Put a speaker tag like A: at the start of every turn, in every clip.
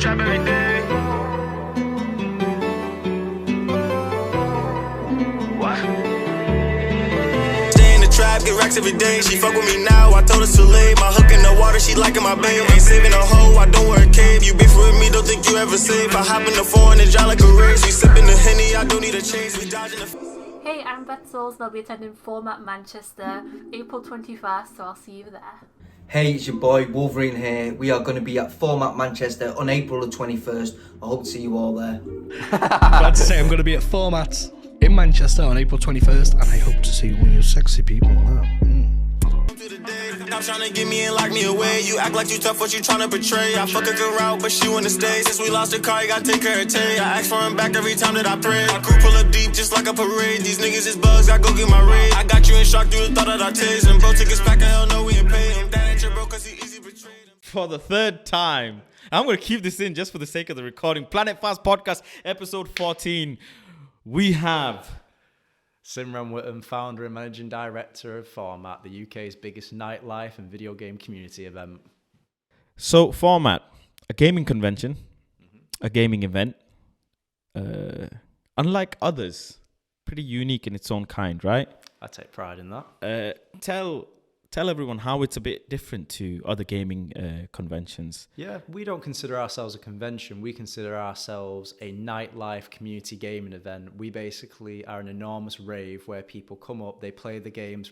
A: trap every day. What? Stay in the trap, get racks every day. She fuck with me now, I told her to lay. My hook in the water, she liking my babe. Ain't saving a hoe, I don't wear a cave. You beef with me, don't think you ever safe. I hop in the foreign and drive like a race. We sipping the Henny, I don't need a chase. We dodging the...
B: Hey, I'm Beth Souls and I'll be attending Format Manchester, April 21st, so I'll see you there.
C: Hey, it's your boy Wolverine here. We are going to be at Format Manchester on April the 21st. I hope to see you all there.
D: Glad to say I'm going to be at Format in Manchester on April 21st, and I hope to see one of you sexy people there.
A: I'm trying to get me and lock me away. You act like you tough, what you trying to portray. I fuck a girl out, but she wanna stay. Since we lost the car, you gotta take care of Tay. I ask for him back every time that I pray. My crew pull up deep just like a parade. These niggas is bugs, I go get my raid. I got you in shock through the thought that I taste. And bro tickets back, hell no, we ain't pay him. That ain't your bro, cause he easy betrayed.
E: For the third time, I'm gonna keep this in just for the sake of the recording. Planet Faz podcast, episode 14. We have...
F: Simran Whitham, founder and managing director of Format, the UK's biggest nightlife and video game community event.
E: So, Format, a gaming convention, a gaming event, unlike others, pretty unique in its own kind, right?
F: I take pride in that.
E: Tell everyone how it's a bit different to other gaming conventions.
F: Yeah, we don't consider ourselves a convention. We consider ourselves a nightlife community gaming event. We basically are an enormous rave where people come up, they play the games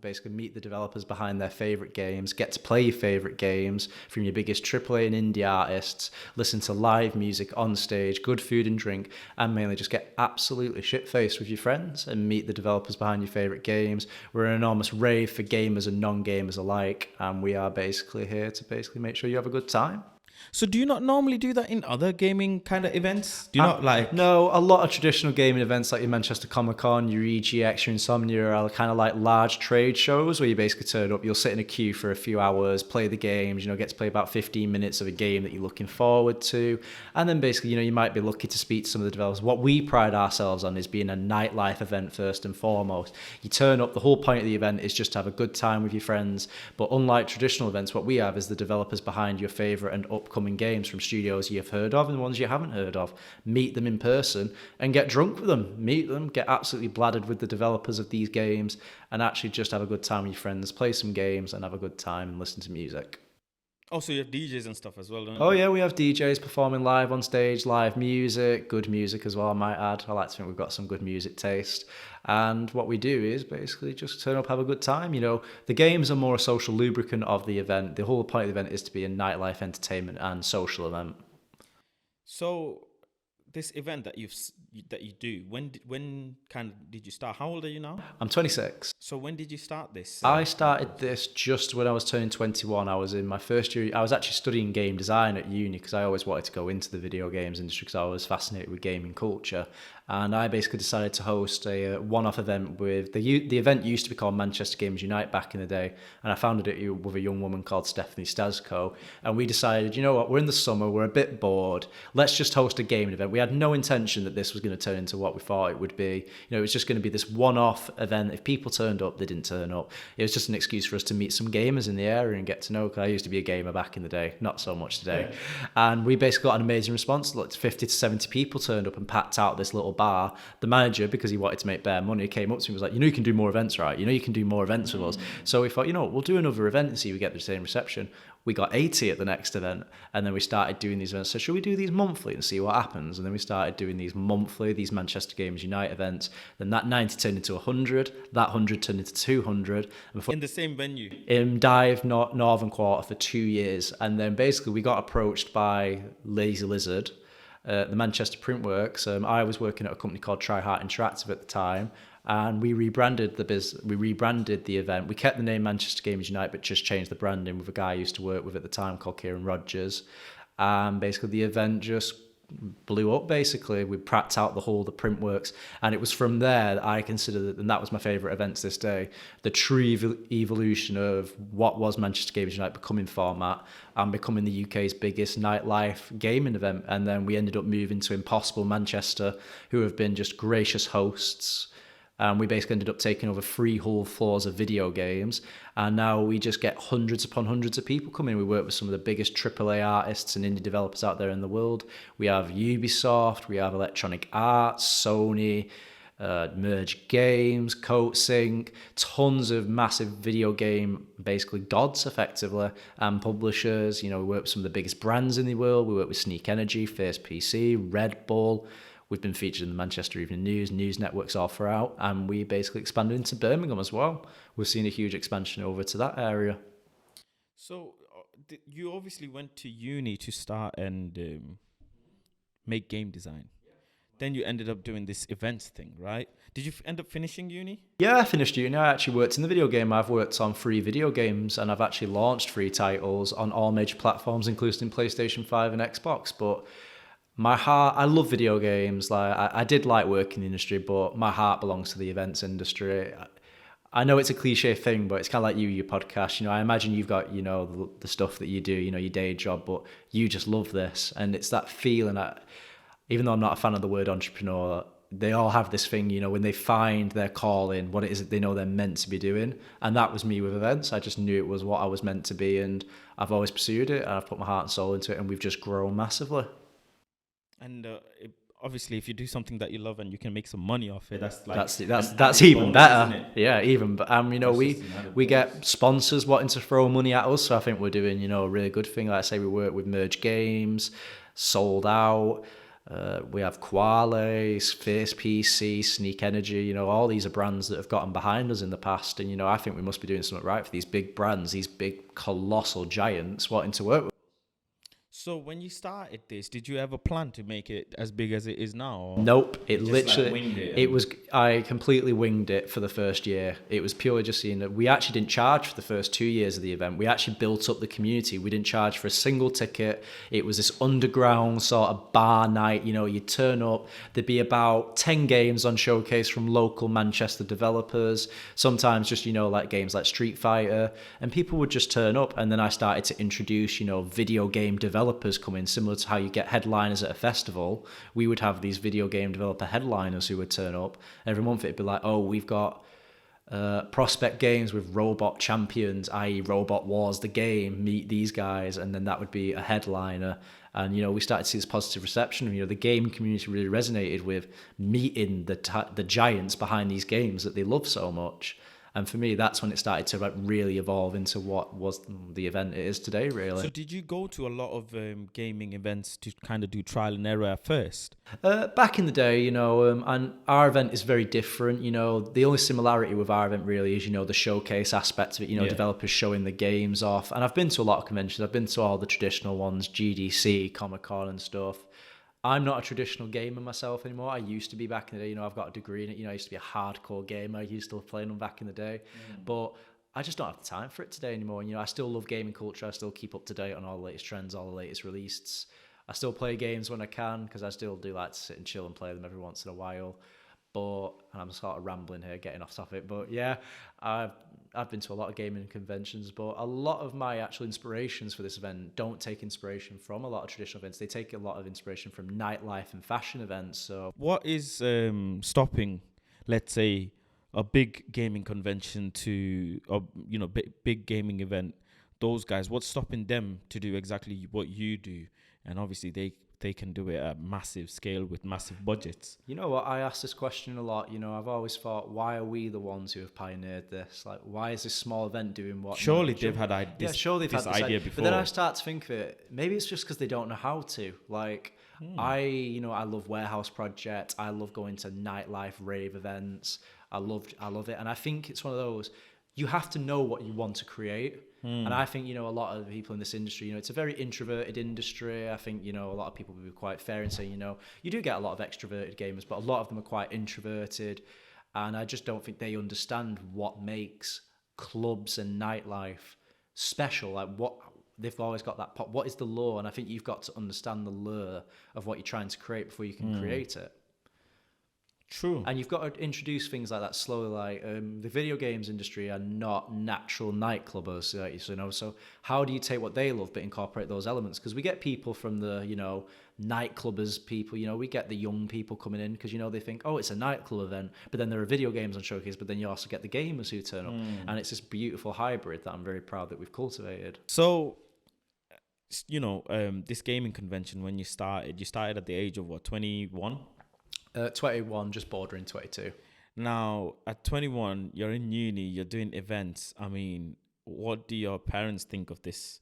F: basically meet the developers behind their favourite games, get to play your favourite games from your biggest AAA and indie artists, listen to live music on stage, good food and drink, and mainly just get absolutely shit-faced with your friends and meet the developers behind your favourite games. We're an enormous rave for gamers and non-gamers alike, and we are basically here to make sure you have a good time.
E: So do you not normally do that in other gaming kind of events? Do you not like...
F: No, a lot of traditional gaming events like your Manchester Comic Con, your EGX, your Insomnia are kind of like large trade shows where you basically turn up, you'll sit in a queue for a few hours, play the games, get to play about 15 minutes of a game that you're looking forward to. And then basically, you might be lucky to speak to some of the developers. What we pride ourselves on is being a nightlife event first and foremost. You turn up, the whole point of the event is just to have a good time with your friends. But unlike traditional events, what we have is the developers behind your favourite and upcoming games from studios you've heard of and ones you haven't heard of. Meet them in person and get drunk with them. Meet them, get absolutely bladdered with the developers of these games, and actually just have a good time with your friends, play some games and have a good time and listen to music.
E: Oh, so you have DJs and stuff as well, don't you?
F: Oh yeah, we have DJs performing live on stage, live music, good music as well, I might add. I like to think we've got some good music taste. And what we do is basically just turn up, have a good time. The games are more a social lubricant of the event. The whole point of the event is to be a nightlife entertainment and social event.
E: So this event that you do, when did you start? How old are you now?
F: I'm 26.
E: So when did you start this?
F: I started this just when I was turning 21. I was in my first year. I was actually studying game design at uni because I always wanted to go into the video games industry because I was fascinated with gaming culture. And I basically decided to host a one-off event with the event used to be called Manchester Games Unite back in the day, and I founded it with a young woman called Stephanie Stasco. And we decided, you know what, we're in the summer, we're a bit bored, let's just host a gaming event. We had no intention that this was going to turn into what we thought it would be. It was just going to be this one-off event. If people turned up, they didn't turn up. It was just an excuse for us to meet some gamers in the area and get to know. Because I used to be a gamer back in the day, not so much today. Yeah. And we basically got an amazing response. Look, 50 to 70 people turned up and packed out this little bar. The manager, because he wanted to make bare money, came up to me and was like, you can do more events, right? You can do more events with us. So we thought, we'll do another event and see if we get the same reception. We got 80 at the next event, and then we started doing these events. So should we do these monthly and see what happens? And then we started doing these monthly, these Manchester Games Unite events. Then that 90 turned into 100, that 100 turned into 200.
E: In the same venue?
F: In Dive, Northern Quarter for 2 years. And then basically we got approached by Lazy Lizard, the Manchester Printworks. I was working at a company called Try Heart Interactive at the time, and we rebranded the event. We kept the name Manchester Games Unite, but just changed the branding with a guy I used to work with at the time called Kieran Rogers. And basically the event just blew up. Basically we pracked out the Printworks, and it was from there that I consider that, and that was my favourite event to this day, the true evolution of what was Manchester Games Unite becoming Format and becoming the UK's biggest nightlife gaming event. And then we ended up moving to Impossible Manchester, who have been just gracious hosts And we basically ended up taking over 3 whole floors of video games. And now we just get hundreds upon hundreds of people coming. We work with some of the biggest AAA artists and indie developers out there in the world. We have Ubisoft, we have Electronic Arts, Sony, Merge Games, CodeSync, tons of massive video game, basically gods effectively, and publishers. You know, we work with some of the biggest brands in the world. We work with Sneak Energy, Face PC, Red Bull. We've been featured in the Manchester Evening News networks all throughout, and we basically expanded into Birmingham as well. We've seen a huge expansion over to that area.
E: So you obviously went to uni to start and make game design. Then you ended up doing this events thing, right? Did you end up finishing uni?
F: Yeah, I finished uni. I actually worked in the video game. I've worked on 3 video games, and I've actually launched 3 titles on all major platforms, including PlayStation 5 and Xbox. But my heart, I love video games. Like I did like working in the industry, but my heart belongs to the events industry. I know it's a cliche thing, but it's kind of like your podcast. You know, I imagine you've got, you know, the stuff that you do, you know, your day job, but you just love this. And it's that feeling that, even though I'm not a fan of the word entrepreneur, they all have this thing, you know, when they find their calling, what it is that they know they're meant to be doing. And that was me with events. I just knew it was what I was meant to be, and I've always pursued it, and I've put my heart and soul into it, and we've just grown massively.
E: And obviously, if you do something that you love and you can make some money off it, that's like
F: that's even
E: bonus,
F: better.
E: isn't it?
F: Yeah, even. But you know, we get sponsors wanting to throw money at us, so I think we're doing, you know, a really good thing. Like I say, we work with Merge Games, Sold Out. We have Quale, Face PC, Sneak Energy. You know, all these are brands that have gotten behind us in the past, and you know, I think we must be doing something right for these big brands, these big colossal giants wanting to work with.
E: So when you started this, did you ever plan to make it as big as it is now? Or
F: Nope, it
E: just,
F: literally,
E: like, winged it?
F: it was, I completely winged it for the first year. It was purely just seeing that we actually didn't charge for the first 2 years of the event. We actually built up the community. We didn't charge for a single ticket. It was this underground sort of bar night. You know, you'd turn up, there'd be about 10 games on showcase from local Manchester developers, sometimes just, you know, like games like Street Fighter, and people would just turn up. And then I started to introduce, you know, video game developers come in, similar to how you get headliners at a festival. We would have these video game developer headliners who would turn up. Every month it'd be like, oh, we've got prospect games with robot champions, i.e. Robot Wars, the game, meet these guys, and then that would be a headliner. And, you know, we started to see this positive reception. You know, the game community really resonated with meeting the giants behind these games that they love so much. And for me, that's when it started to like really evolve into what was the event it is today, really.
E: So did you go to a lot of gaming events to kind of do trial and error at first?
F: Back in the day, you know, and our event is very different. You know, the only similarity with our event really is, you know, the showcase aspect of it, you know, developers showing the games off. And I've been to a lot of conventions. I've been to all the traditional ones, GDC, Comic-Con and stuff. I'm not a traditional gamer myself anymore. I used to be back in the day. You know, I've got a degree in it. You know, I used to be a hardcore gamer. I used to play them back in the day. But I just don't have the time for it today anymore. And, you know, I still love gaming culture. I still keep up to date on all the latest trends, all the latest releases. I still play games when I can, because I still do like to sit and chill and play them every once in a while. But, and I'm sort of rambling here, getting off topic, but yeah, I've been to a lot of gaming conventions, but a lot of my actual inspirations for this event don't take inspiration from a lot of traditional events. They take a lot of inspiration from nightlife and fashion events. So,
E: what is stopping, let's say, a big gaming convention to, you know, big gaming event? Those guys, what's stopping them to do exactly what you do? And obviously, they can do it at massive scale with massive budgets.
F: You know what? I ask this question a lot. You know, I've always thought, why are we the ones who have pioneered this? Like, why is this small event doing what?
E: Surely they've had this idea before.
F: But then I start to think of it, maybe it's just because they don't know how to. Like, I love Warehouse Project. I love going to nightlife rave events. I love it. And I think it's one of those, you have to know what you want to create. And I think, you know, a lot of the people in this industry, you know, it's a very introverted industry. I think, you know, a lot of people will be quite fair in saying, you know, you do get a lot of extroverted gamers, but a lot of them are quite introverted. And I just don't think they understand what makes clubs and nightlife special. Like, what they've always got that pop. What is the lure? And I think you've got to understand the lure of what you're trying to create before you can create it.
E: True.
F: And you've got to introduce things like that slowly. Like the video games industry are not natural nightclubbers, so how do you take what they love but incorporate those elements? Because we get people from the, nightclubbers people, we get the young people coming in because, they think, oh, it's a nightclub event, but then there are video games on showcase, but then you also get the gamers who turn up. And it's this beautiful hybrid that I'm very proud that we've cultivated.
E: So, this gaming convention, when you started at the age of what, 21?
F: 21, just bordering 22.
E: Now, at 21, you're in uni, you're doing events. I mean, what do your parents think of this?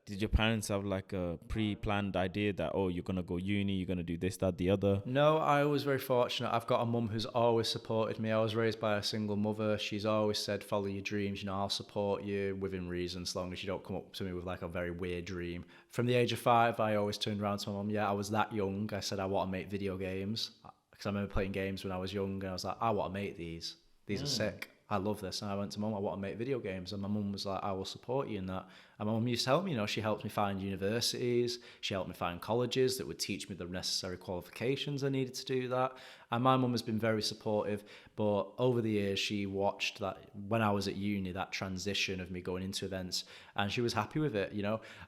E: Did your parents have like a pre-planned idea that, oh, you're going to go uni, you're going to do this, that, the other?
F: No, I was very fortunate. I've got a mum who's always supported me. I was raised by a single mother. She's always said, follow your dreams. I'll support you within reason, as long as you don't come up to me with like a very weird dream. From the age of 5, I always turned around to my mum. Yeah, I was that young. I said, I want to make video games. Because I remember playing games when I was young, and I was like, I want to make these. These are sick. I love this. And I went to mum, I want to make video games. And my mum was like, I will support you in that. And my mum used to help me, she helped me find universities. She helped me find colleges that would teach me the necessary qualifications I needed to do that. And my mum has been very supportive. But over the years, she watched that when I was at uni, that transition of me going into events. And she was happy with it,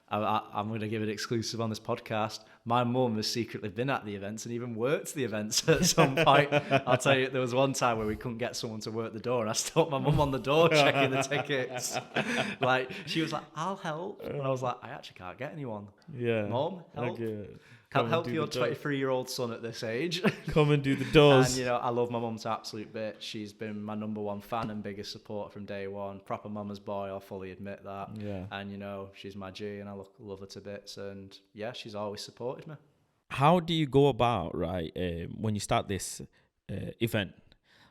F: I'm going to give it exclusive on this podcast. My mum has secretly been at the events and even worked the events at some point. I'll tell you, there was one time where we couldn't get someone to work the door, and I stopped my mum on the door checking the tickets. She was like, I'll help. And I was like, I actually can't get anyone.
E: Yeah.
F: Mum, help.
E: Okay.
F: Can't help your 23-year-old son at this age.
E: Come and do the doors.
F: And, I love my mum to absolute bit. She's been my number one fan and biggest support from day one. Proper mama's boy, I'll fully admit that.
E: Yeah.
F: And, she's my G, and I love her to bits. And, yeah, she's always supported me.
E: How do you go about, right, when you start this event?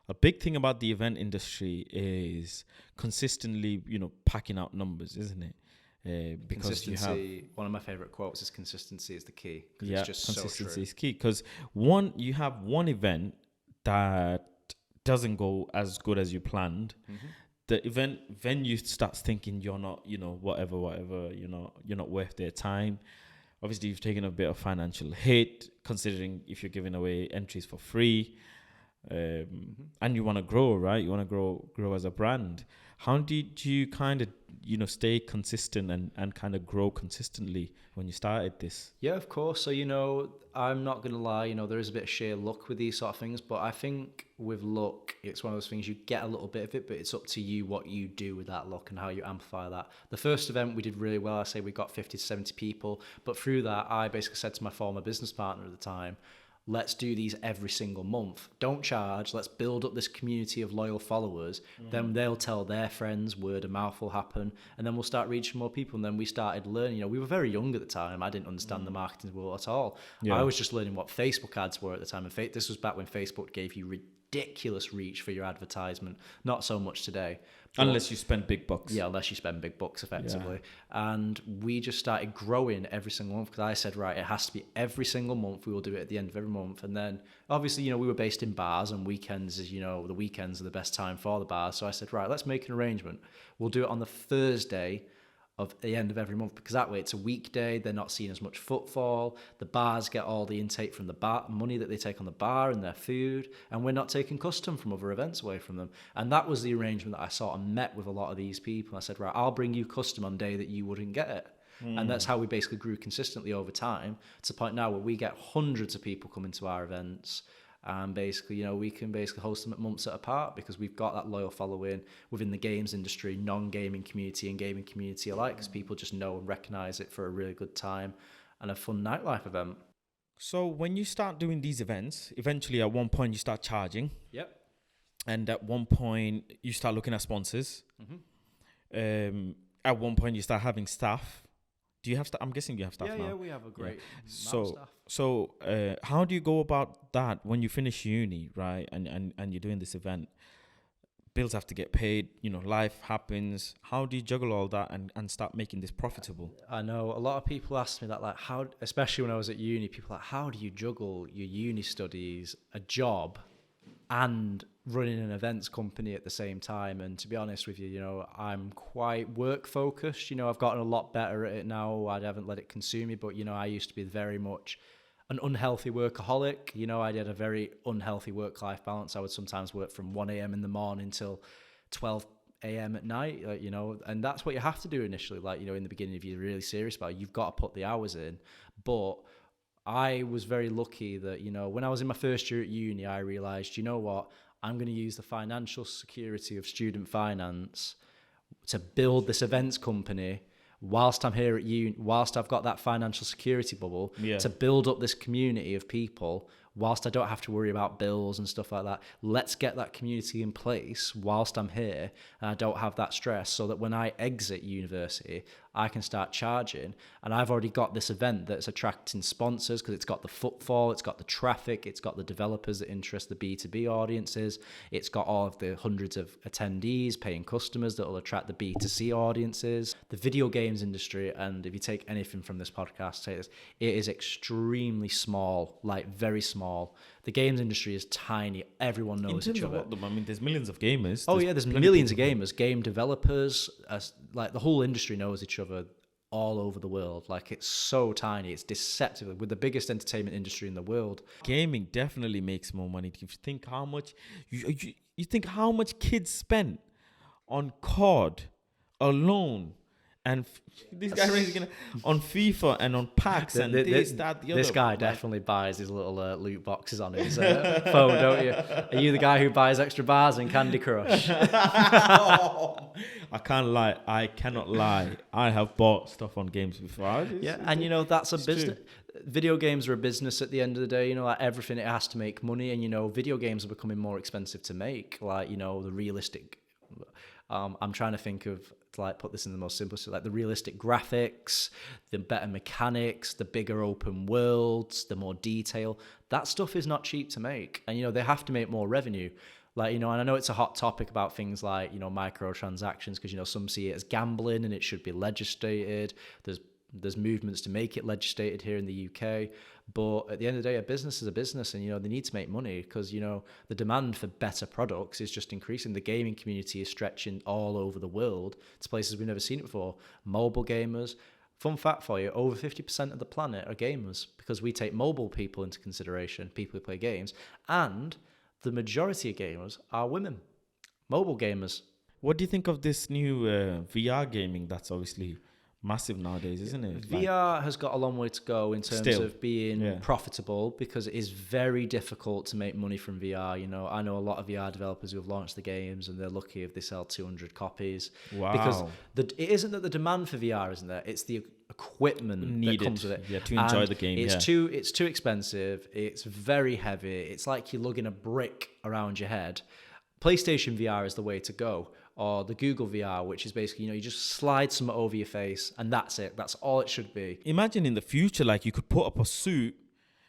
E: A big thing about the event industry is consistently, packing out numbers, isn't it? Because
F: consistency, one of my favorite quotes is consistency is the key.
E: Yeah,
F: it's just
E: consistency
F: so
E: is key. Because you have one event that doesn't go as good as you planned. Mm-hmm. The venue starts thinking you're not, whatever, you're not worth their time. Obviously, you've taken a bit of financial hit, considering if you're giving away entries for free. And you want to grow, right? You want to grow as a brand. How did you kind of, stay consistent and kind of grow consistently when you started this?
F: Yeah, of course. So, I'm not going to lie, there is a bit of sheer luck with these sort of things, but I think with luck, it's one of those things you get a little bit of it, but it's up to you what you do with that luck and how you amplify that. The first event we did really well. I say we got 50 to 70 people, but through that, I basically said to my former business partner at the time, let's do these every single month. Don't charge. Let's build up this community of loyal followers. Then they'll tell their friends, word of mouth will happen, and then we'll start reaching more people. And then we started learning. We were very young at the time. I didn't understand the marketing world at all. Yeah. I was just learning what Facebook ads were at the time. And this was back when Facebook gave you ridiculous reach for your advertisement. Not so much today.
E: Unless you spend big bucks.
F: Yeah, unless you spend big bucks, effectively. Yeah. And we just started growing every single month because I said, right, it has to be every single month. We will do it at the end of every month. And then, obviously, we were based in bars, and weekends is, the weekends are the best time for the bars. So I said, right, let's make an arrangement. We'll do it on the Thursday of the end of every month, because that way it's a weekday, they're not seeing as much footfall, the bars get all the intake from the bar, money that they take on the bar and their food, and we're not taking custom from other events away from them. And that was the arrangement that I sort of met with a lot of these people. I said, right, I'll bring you custom on day that you wouldn't get it. And that's how we basically grew consistently over time, to the point now where we get hundreds of people coming to our events. And basically, we can basically host them at months at a part, because we've got that loyal following within the games industry, non-gaming community and gaming community alike, because people just know and recognise it for a really good time and a fun nightlife event.
E: So when you start doing these events, eventually at one point you start charging.
F: Yep.
E: And at one point you start looking at sponsors. Mm-hmm. At one point you start having staff. Do you have staff? I'm guessing you have staff now.
F: Yeah, we have a great
E: staff.
F: So
E: how do you go about that when you finish uni, right? And you're doing this event? Bills have to get paid, life happens. How do you juggle all that and start making this profitable?
F: I know a lot of people ask me that, like, how, especially when I was at uni, people are like, how do you juggle your uni studies, a job, and running an events company at the same time? And to be honest with you, I'm quite work focused. I've gotten a lot better at it now. I haven't let it consume me, but I used to be very much an unhealthy workaholic. You know, I had a very unhealthy work-life balance. I would sometimes work from 1 a.m. in the morning till 12 a.m. at night, you know, and that's what you have to do initially. Like, you know, in the beginning, if you're really serious about it, you've got to put the hours in. But I was very lucky that, you know, when I was in my first year at uni, I realized, you know what, I'm going to use the financial security of student finance to build this events company whilst I'm here at uni, whilst I've got that financial security bubble, to build up this community of people whilst I don't have to worry about bills and stuff like that. Let's get that community in place whilst I'm here and I don't have that stress, so that when I exit university, I can start charging. And I've already got this event that's attracting sponsors because it's got the footfall, it's got the traffic, it's got the developers that interest the B2B audiences, it's got all of the hundreds of attendees, paying customers that will attract the B2C audiences. The video games industry, and if you take anything from this podcast, say this, it is extremely small, like very small. The games industry is tiny. Everyone knows each other.
E: I mean, there's millions of gamers.
F: There's millions of gamers, game developers. Like the whole industry knows each other all over the world. Like, it's so tiny. It's deceptive. We're the biggest entertainment industry in the world.
E: Gaming definitely makes more money. If you think how much, you think how much kids spent on COD alone. And this guy raising on FIFA and on packs and this, that, the other.
F: This guy definitely buys his little loot boxes on his phone, don't you? Are you the guy who buys extra bars in Candy Crush?
E: I can't lie. I cannot lie. I have bought stuff on games before.
F: And you know, that's a business. True. Video games are a business at the end of the day. You know, like everything, it has to make money. And, you know, video games are becoming more expensive to make. Like, you know, the realistic... I'm trying to think of, to like put this in the most simplest, like the realistic graphics, the better mechanics, the bigger open worlds, the more detail. That stuff is not cheap to make. And, you know, they have to make more revenue. Like, you know, and I know it's a hot topic about things like, you know, microtransactions, because, you know, some see it as gambling and it should be legislated. There's movements to make it legislated here in the UK. But at the end of the day, a business is a business, and, you know, they need to make money because, you know, the demand for better products is just increasing. The gaming community is stretching all over the world to places we've never seen it before. Mobile gamers. Fun fact for you, over 50% of the planet are gamers because we take mobile people into consideration, people who play games, and the majority of gamers are women. Mobile gamers.
E: What do you think of this new VR gaming that's obviously massive nowadays, isn't it?
F: VR has got a long way to go in terms of being profitable, because it is very difficult to make money from VR. You know, I know a lot of VR developers who have launched the games and they're lucky if they sell 200 copies.
E: Wow.
F: Because it isn't that the demand for VR isn't there, it's the equipment
E: needed
F: that comes with it.
E: Yeah, to enjoy the game.
F: It's too expensive. It's very heavy. It's like you're lugging a brick around your head. PlayStation VR is the way to go. Or the Google VR, which is basically, you know, you just slide something over your face and that's it. That's all it should be.
E: Imagine in the future, like, you could put up a suit.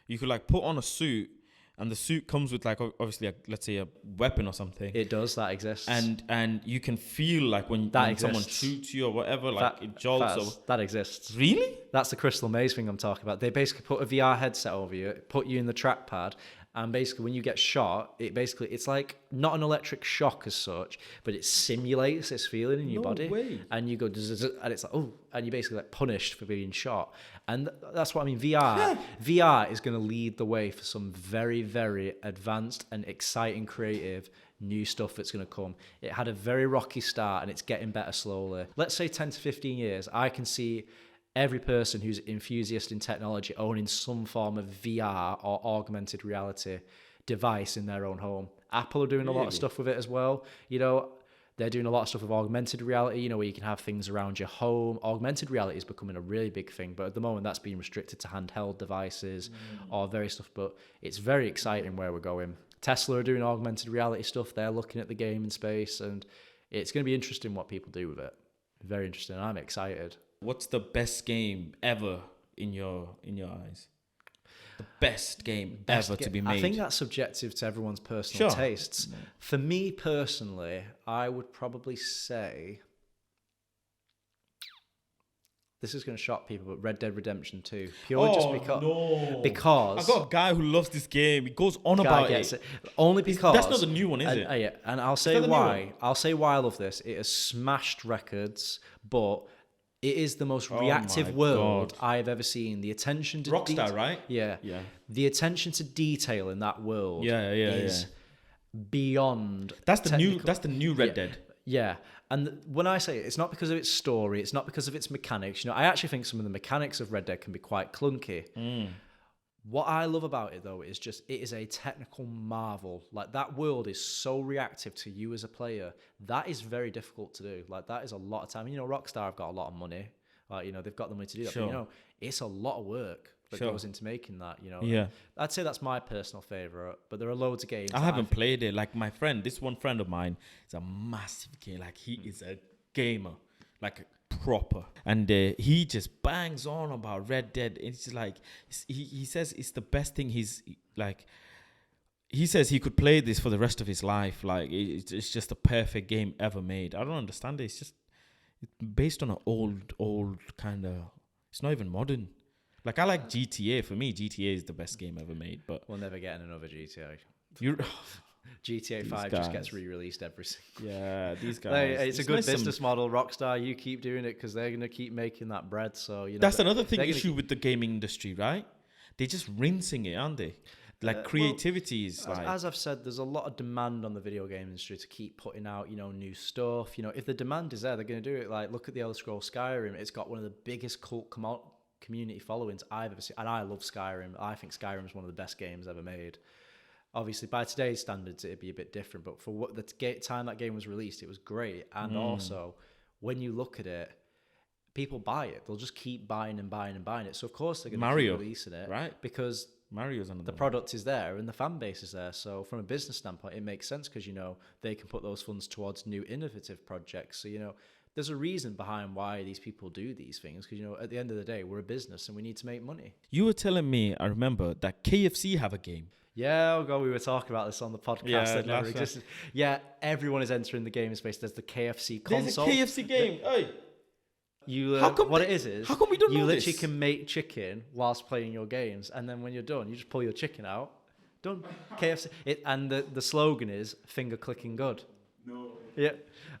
E: You could, like, put on a suit, and the suit comes with, like, obviously, let's say a weapon or something.
F: It does. That exists.
E: And you can feel, like, when someone shoots you or whatever, like, it jolts.
F: That exists.
E: Really?
F: That's the Crystal Maze thing I'm talking about. They basically put a VR headset over you, put you in the trackpad, and basically when you get shot, it's like not an electric shock as such, but it simulates this feeling in your body.
E: Way.
F: And you go, and it's like, oh, and you're basically like punished for being shot. And that's what I mean. VR is going to lead the way for some very, very advanced and exciting, creative new stuff that's going to come. It had a very rocky start and it's getting better slowly. Let's say 10 to 15 years, I can see every person who's an enthusiast in technology owning some form of VR or augmented reality device in their own home. Apple are doing a lot of stuff with it as well. You know, they're doing a lot of stuff with augmented reality, you know, where you can have things around your home. Augmented reality is becoming a really big thing, but at the moment that's being restricted to handheld devices or various stuff, but it's very exciting where we're going. Tesla are doing augmented reality stuff. They're looking at the gaming space, and it's going to be interesting what people do with it. Very interesting. I'm excited.
E: What's the best game ever in your eyes? The best game ever to be made?
F: I think that's subjective to everyone's personal tastes. For me personally, I would probably say, this is going to shock people, but Red Dead Redemption 2. Because
E: I've got a guy who loves this game. He goes on about it.
F: Only because
E: that's not the new one, is it?
F: Yeah, and I'll say why. I'll say why I love this. It has smashed records, but It is the most
E: Oh
F: reactive
E: my
F: world
E: God.
F: I've ever seen. The attention to
E: Rockstar, right?
F: Yeah.
E: Yeah.
F: The attention to detail in that world
E: Yeah.
F: is beyond
E: That's the new.
F: technical.
E: That's the new Red
F: Yeah.
E: Dead.
F: Yeah, and when I say it's not because of its story, it's not because of its mechanics. You know, I actually think some of the mechanics of Red Dead can be quite clunky. What I love about it though is just it is a technical marvel. Like that world is so reactive to you as a player. That is very difficult to do. Like that is a lot of time. You know, Rockstar have got a lot of money. Like, you know, they've got the money to do that.
E: Sure.
F: But you know, it's a lot of work that
E: Sure.
F: goes into making that, you know.
E: Yeah.
F: I'd say that's my personal favourite, but there are loads of games.
E: I
F: that
E: haven't
F: think-
E: played it. Like my friend, this one friend of mine is a massive game. Like he is a gamer, like a proper, and he just bangs on about Red Dead. It's just like he says it's the best thing. He's like, he says he could play this for the rest of his life. Like it's just the perfect game ever made. I don't understand it. It's just based on an old kind of. It's not even modern. Like I like GTA. For me, GTA is the best game ever made. But
F: We'll never get another GTA.
E: you,
F: GTA
E: These
F: 5 just
E: guys.
F: gets re-released every single.
E: yeah, these guys.
F: Hey, it's a good
E: nice some-
F: business model, Rockstar. You keep doing it because they're gonna keep making that bread. So you know
E: That's
F: they're-
E: another thing
F: they're gonna
E: issue with the gaming industry, right? They're just rinsing it, aren't they? Like
F: well,
E: creativity is
F: As,
E: like
F: as I've said, there's a lot of demand on the video game industry to keep putting out, you know, new stuff. You know, if the demand is there, they're going to do it. Like, look at the Elder Scrolls Skyrim. It's got one of the biggest cult community followings I've ever seen. And I love Skyrim. I think Skyrim is one of the best games ever made. Obviously, by today's standards, it'd be a bit different. But for what the time that game was released, it was great. And also, when you look at it, people buy it. They'll just keep buying and buying and buying it. So, of course, they're going to
E: Mario,
F: keep releasing it.
E: right?
F: Because
E: Mario's another
F: the
E: one.
F: product is there and the fan base is there. So from a business standpoint, it makes sense because, you know, they can put those funds towards new innovative projects. So, you know, there's a reason behind why these people do these things because, you know, at the end of the day, we're a business and we need to make money.
E: You were telling me, I remember, that KFC have a game.
F: Yeah, oh God, we were talking about this on the podcast.
E: Yeah,
F: that never
E: last
F: existed. Yeah, everyone is entering the gaming space. There's the KFC console.
E: There's a KFC game. Hey.
F: You
E: How come
F: what
E: they-
F: it is
E: how come we don't
F: you
E: know
F: literally
E: this?
F: can make chicken whilst playing your games, and then when you're done, you just pull your chicken out. Done. KFC. And the slogan is finger clicking good. No. Yeah,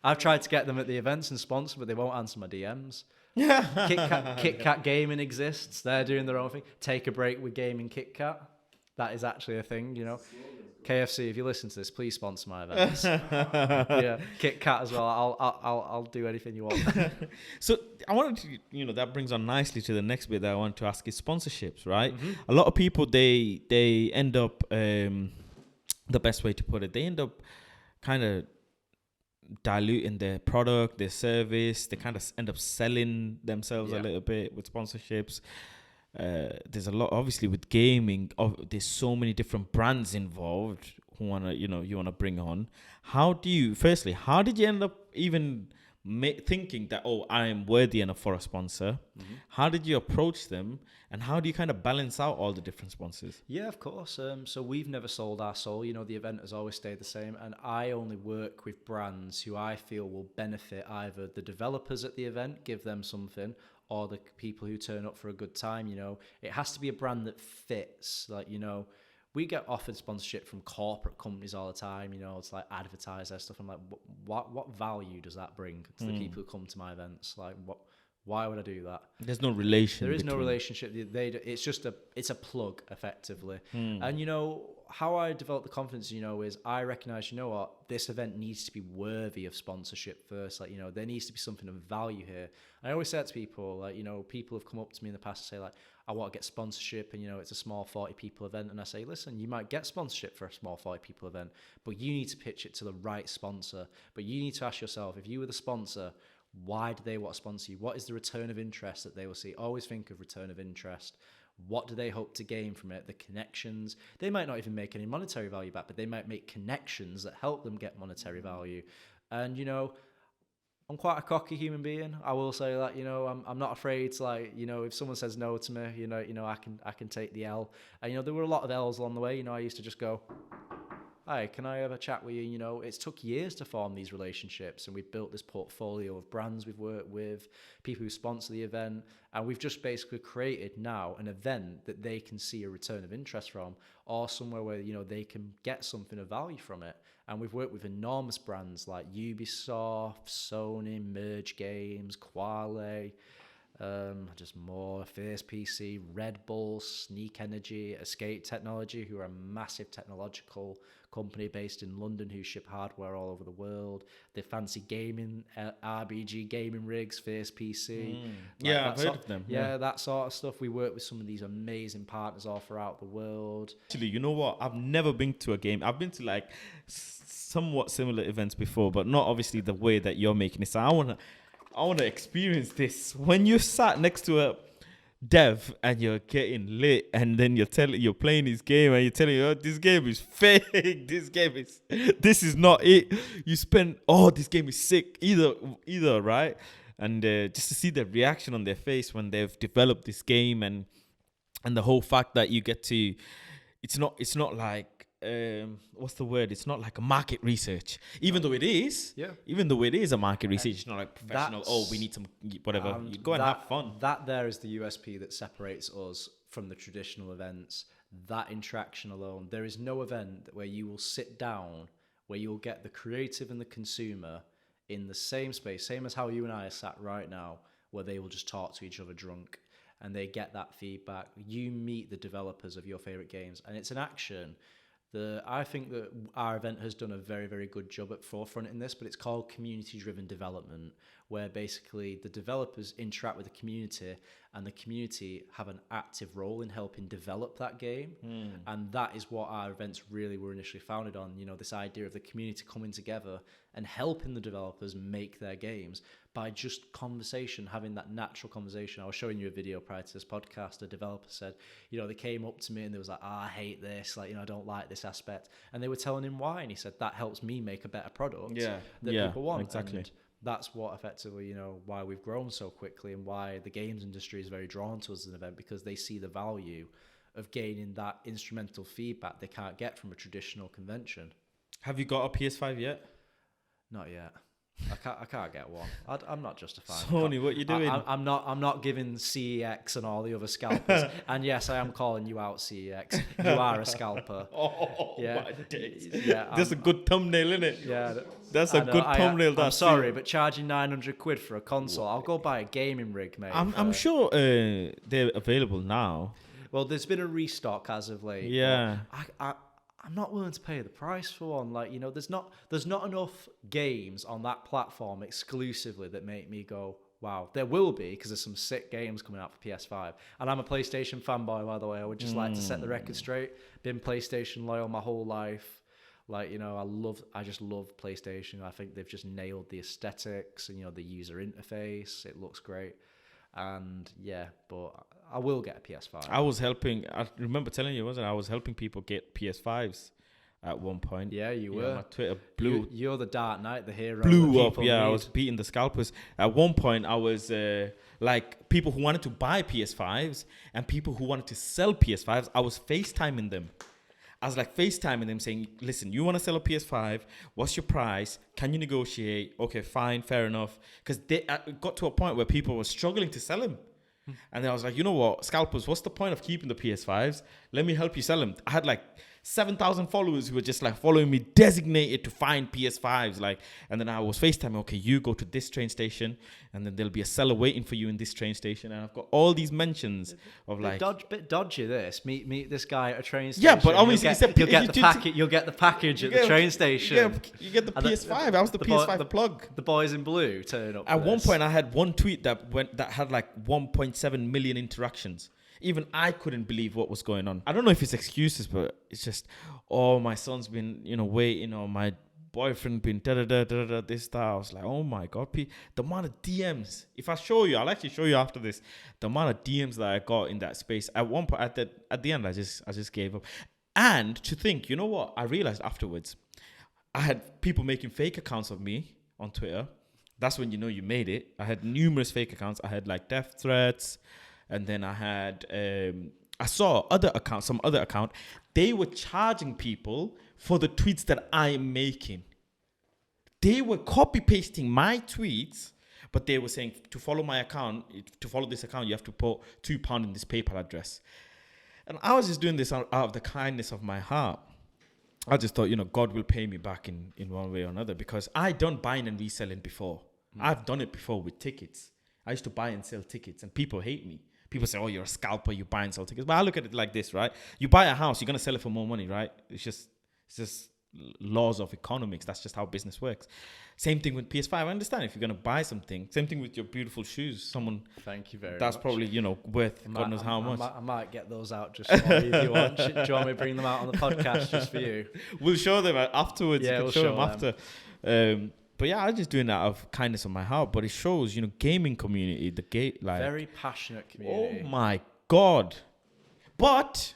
F: I've tried to get them at the events and sponsor, but they won't answer my DMs. Kit Kat Gaming exists. They're doing their own thing. Take a break with gaming Kit Kat. That is actually a thing, you know. KFC, if you listen to this, please sponsor my events. Yeah, Kit Kat as well. I'll do anything you want.
E: So I wanted to, you know, that brings on nicely to the next bit that I want to ask is sponsorships, right?
F: Mm-hmm.
E: A lot of people, they end up, the best way to put it, they end up kind of diluting their product, their service. They kind of end up selling themselves a little bit with sponsorships. There's a lot, obviously, with gaming. There's so many different brands involved who you want to bring on. How did you end up even thinking that, oh, I am worthy enough for a sponsor? Mm-hmm. How did you approach them, and how do you kind of balance out all the different sponsors?
F: Yeah, of course. So we've never sold our soul. You know, the event has always stayed the same, and I only work with brands who I feel will benefit either the developers at the event, give them something, or the people who turn up for a good time. You know, it has to be a brand that fits. Like, you know, we get offered sponsorship from corporate companies all the time. You know, it's like advertise their stuff. I'm like, what value does that bring to the people who come to my events? Like, why would I do that?
E: There's no relation.
F: There is no relationship. It's a plug, effectively. And, you know, how I develop the confidence, you know, is I recognize, you know what, this event needs to be worthy of sponsorship first. Like, you know, there needs to be something of value here. And I always say that to people, like, you know, people have come up to me in the past and say, like, I want to get sponsorship, and, you know, it's a small 40 people event. And I say, listen, you might get sponsorship for a small 40 people event, but you need to pitch it to the right sponsor. But you need to ask yourself, if you were the sponsor, why do they want to sponsor you? What is the return of interest that they will see? Always think of return of interest. What do they hope to gain from it? The connections. They might not even make any monetary value back, but they might make connections that help them get monetary value. And, you know, I'm quite a cocky human being. I will say that, you know, I'm not afraid to, like, you know, if someone says no to me, you know, I can take the L. And, you know, there were a lot of L's along the way. You know, I used to just go, hi, can I have a chat with you? You know, it's took years to form these relationships, and we've built this portfolio of brands we've worked with, people who sponsor the event, and we've just basically created now an event that they can see a return of interest from, or somewhere where, you know, they can get something of value from it. And we've worked with enormous brands like Ubisoft, Sony, Merge Games, Quale, just more, Fierce PC, Red Bull, Sneak Energy, Escape Technology, who are a massive technological company based in London who ship hardware all over the world. They fancy gaming, RBG gaming rigs, Fierce PC.
E: Yeah, I've heard of them.
F: Yeah, that sort of stuff. We work with some of these amazing partners all throughout the world.
E: Actually, you know what? I've never been to a game. I've been to like somewhat similar events before, but not obviously the way that you're making it. So I want to experience this. When you're sat next to a dev and you're getting lit, and then you're playing this game and you're telling you, oh, this game is fake. This is not it. You spend, oh, this game is sick. Either, right? And just to see the reaction on their face when they've developed this game, and the whole fact that you get to, it's not like, what's the word? It's not like a market research, even though it is. Yeah. Even though it is a market research, it's not like professional. Oh, we need some whatever. You go and have fun.
F: That there is the USP that separates us from the traditional events. That interaction alone. There is no event where you will sit down, where you will get the creative and the consumer in the same space, same as how you and I are sat right now, where they will just talk to each other drunk, and they get that feedback. You meet the developers of your favorite games, and it's an action. I think that our event has done a very, very good job at forefront in this, but it's called community-driven development, where basically the developers interact with the community, and the community have an active role in helping develop that game. And that is what our events really were initially founded on, you know, this idea of the community coming together and helping the developers make their games by just conversation, having that natural conversation. I was showing you a video prior to this podcast. A developer said, you know, they came up to me and they was like, I hate this, like, you know, I don't like this aspect. And they were telling him why. And he said, that helps me make a better product that people want.
E: Exactly.
F: And that's what effectively, you know, why we've grown so quickly, and why the games industry is very drawn to us as an event, because they see the value of gaining that instrumental feedback they can't get from a traditional convention.
E: Have you got a PS5 yet?
F: Not yet. I can't get one. I'm not justifying.
E: Sony, what you doing?
F: I'm not giving CEX and all the other scalpers. And yes, I am calling you out, CEX. You are a scalper.
E: My days. That's a good thumbnail, isn't it?
F: Yeah,
E: that's a good thumbnail.
F: I'm sorry, but charging £900 for a console, I'll go buy a gaming rig, mate.
E: I'm sure they're available now.
F: Well, there's been a restock as of late.
E: Yeah.
F: I'm not willing to pay the price for one. Like, you know, there's not enough games on that platform exclusively that make me go, wow. There will be, because there's some sick games coming out for PS5. And I'm a PlayStation fanboy, by the way. I would just like to set the record straight. Been PlayStation loyal my whole life. Like, you know, I just love PlayStation. I think they've just nailed the aesthetics and, you know, the user interface. It looks great. And yeah, but I will get a PS5.
E: I remember telling you, wasn't I? I was helping people get PS5s at one point.
F: Yeah, you were.
E: My Twitter blew.
F: You're the Dark Knight, the hero.
E: Blew up. Yeah, I was beating the scalpers. At one point, I was like people who wanted to buy PS5s and people who wanted to sell PS5s. I was FaceTiming them. I was like FaceTiming them saying, listen, you want to sell a PS5? What's your price? Can you negotiate? Okay, fine, fair enough. Because they got to a point where people were struggling to sell them. And then I was like, you know what, scalpers, what's the point of keeping the PS5s? Let me help you sell them. I had like 7,000 followers who were just like following me, designated to find PS5s. Like, and then I was FaceTiming, okay, you go to this train station, and then there'll be a seller waiting for you in this train station. And I've got all these mentions of like
F: bit dodgy. This meet this guy at a train station.
E: Yeah, but obviously
F: you'll get the package at the train station.
E: You get the PS5. I was the PS5 plug.
F: The boys in blue turn up.
E: At one point, I had one tweet that had like 1.7 million interactions. Even I couldn't believe what was going on. I don't know if it's excuses, but it's just, oh, my son's been, you know, waiting, or my boyfriend been this, that. I was like, oh my God, the amount of DMs. If I show you, I'll actually show you after this, the amount of DMs that I got in that space. At one point, at the end, I just gave up. And to think, you know what? I realized afterwards, I had people making fake accounts of me on Twitter. That's when you know you made it. I had numerous fake accounts. I had like death threats. And then I had, I saw some other account. They were charging people for the tweets that I am making. They were copy pasting my tweets, but they were saying to follow my account, to follow this account, you have to put £2 in this PayPal address. And I was just doing this out of the kindness of my heart. I just thought, God will pay me back in one way or another, because I done buying and reselling before. I've done it before with tickets. I used to buy and sell tickets, and people hate me. People say, oh, you're a scalper, you buy and sell tickets. But I look at it like this, right? You buy a house, you're going to sell it for more money, right? It's just laws of economics. That's just how business works. Same thing with PS5. I understand if you're going to buy something. Same thing with your beautiful shoes.
F: Thank you very
E: that's
F: much.
E: Probably, worth God knows how much.
F: I might get those out just for you if you want. Do you want me to bring them out on the podcast just for you?
E: We'll show them afterwards.
F: Yeah,
E: we'll show them after. But yeah, I was just doing that out of kindness of my heart. But it shows, gaming community,
F: very passionate community.
E: Oh my God. But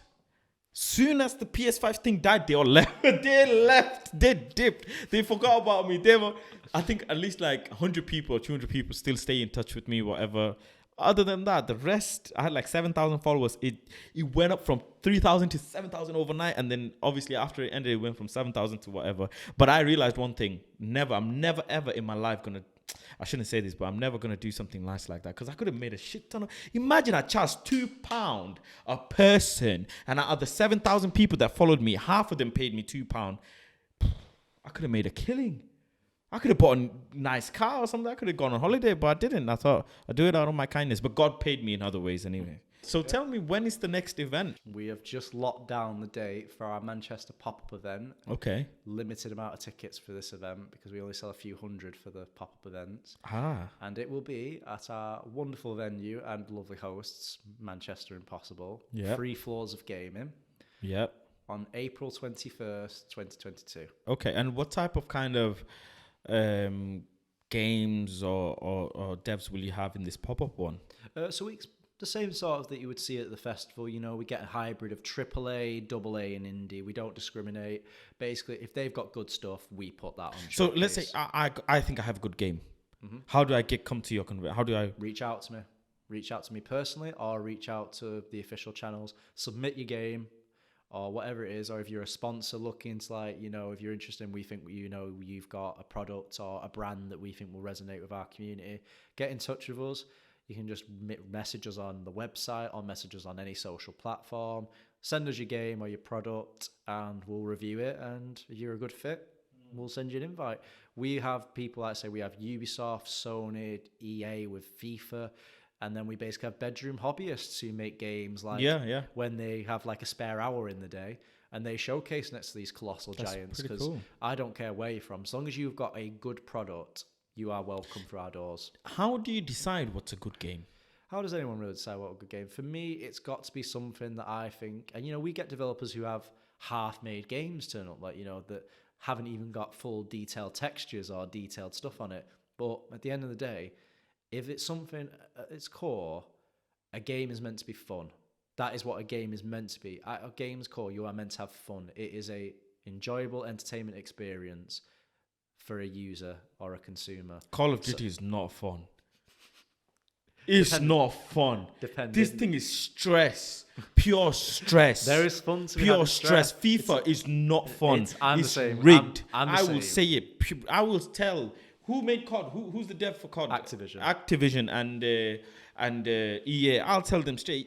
E: soon as the PS5 thing died, they all left. They dipped. They forgot about me. I think at least like 100 people or 200 people still stay in touch with me, whatever. Other than that, the rest, I had like 7,000 followers. It went up from 3,000 to 7,000 overnight. And then obviously after it ended, it went from 7,000 to whatever. But I realized one thing. I'm never ever in my life going to, I shouldn't say this, but I'm never going to do something nice like that, because I could have made a shit ton of... Imagine I charged £2 a person, and out of the 7,000 people that followed me, half of them paid me £2. I could have made a killing. I could have bought a nice car or something. I could have gone on holiday, but I didn't. I thought I'd do it out of my kindness. But God paid me in other ways anyway. So tell me, when is the next event?
F: We have just locked down the date for our Manchester pop-up event.
E: Okay.
F: Limited amount of tickets for this event, because we only sell a few hundred for the pop-up events. And it will be at our wonderful venue and lovely hosts, Manchester Impossible.
E: Yep.
F: 3 floors of gaming.
E: Yep.
F: On April 21st, 2022.
E: Okay. And what type of kind of games or devs will you have in this pop-up one?
F: So the same sort of that you would see at the festival. We get a hybrid of AAA, AA, and indie. We don't discriminate. Basically, if they've got good stuff, we put that on.
E: So let's say I think I have a good game. Mm-hmm. How do I come to your convention? How do I
F: reach out to me? Reach out to me personally, or reach out to the official channels. Submit your game, or whatever it is. Or if you're a sponsor looking to, if you're interested and we think you've got a product or a brand that we think will resonate with our community, get in touch with us. You can just message us on the website or message us on any social platform. Send us your game or your product and we'll review it. And if you're a good fit, we'll send you an invite. We have people, like I say, we have Ubisoft, Sony, EA with FIFA. And then we basically have bedroom hobbyists who make games when they have like a spare hour in the day. And they showcase next to these colossal giants. Because cool. I don't care where you're from. As long as you've got a good product, you are welcome for our doors.
E: How do you decide what's a good game?
F: How does anyone really decide what a good game? For me, it's got to be something that I think... And, we get developers who have half-made games turn up, that haven't even got full detailed textures or detailed stuff on it. But at the end of the day, if it's something at its core, a game is meant to be fun. That is what a game is meant to be. At a game's core, you are meant to have fun. It is a enjoyable entertainment experience for a user or a consumer.
E: Call of Duty is not fun. It's not fun. This thing is stress. Pure stress.
F: There is fun to be
E: pure stress. FIFA is not fun. It's rigged. I will say it. I will tell. Who made COD? Who's the dev for COD? Activision and EA. I'll tell them straight.